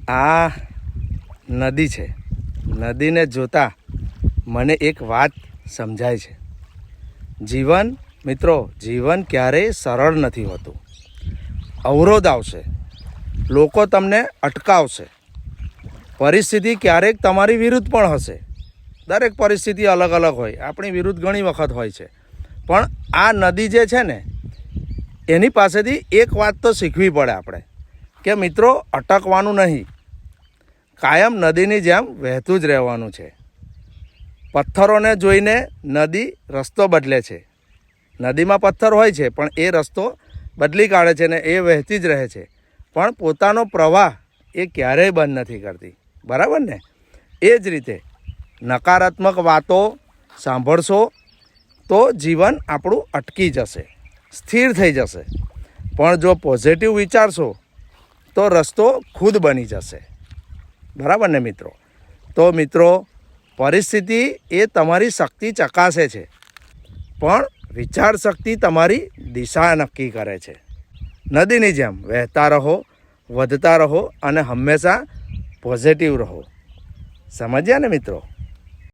આ નદી છે. નદીને જોતા મને એક વાત સમજાય છે. જીવન મિત્રો, જીવન ક્યારેય સરળ નથી હોતું. અવરોધ આવશે, લોકો તમને અટકાવશે, પરિસ્થિતિ ક્યારેક તમારી વિરુદ્ધ પણ હશે. દરેક પરિસ્થિતિ અલગ અલગ હોય, આપણી વિરુદ્ધ ઘણી વખત હોય છે. પણ આ નદી જે છે ને, એની પાસેથી એક વાત તો શીખવી પડે આપણે કે મિત્રો, અટકવાનું નહીં, કાયમ નદીની જેમ વહેતું જ રહેવાનું છે. પથ્થરોને જોઈને નદી રસ્તો બદલે છે. નદીમાં પથ્થર હોય છે પણ એ રસ્તો બદલી કાઢે છે ને એ વહેતી જ રહે છે. પણ પોતાનો પ્રવાહ એ ક્યારેય બંધ નથી કરતી. બરાબર ને? એ જ રીતે નકારાત્મક વાતો સાંભળશો તો જીવન આપણું અટકી જશે, સ્થિર થઈ જશે. પણ જો પોઝિટિવ વિચારશો તો રસ્તો ખુદ બની જશે. બરાબર ને મિત્રો? તો મિત્રો, પરિસ્થિતિ એ તમારી શક્તિ ચકાસે છે, પણ વિચાર શક્તિ તમારી દિશા નક્કી કરે છે. નદીની જેમ વહેતા રહો, વધતા રહો અને હંમેશા પોઝિટિવ રહો. સમજ્યા ને મિત્રો?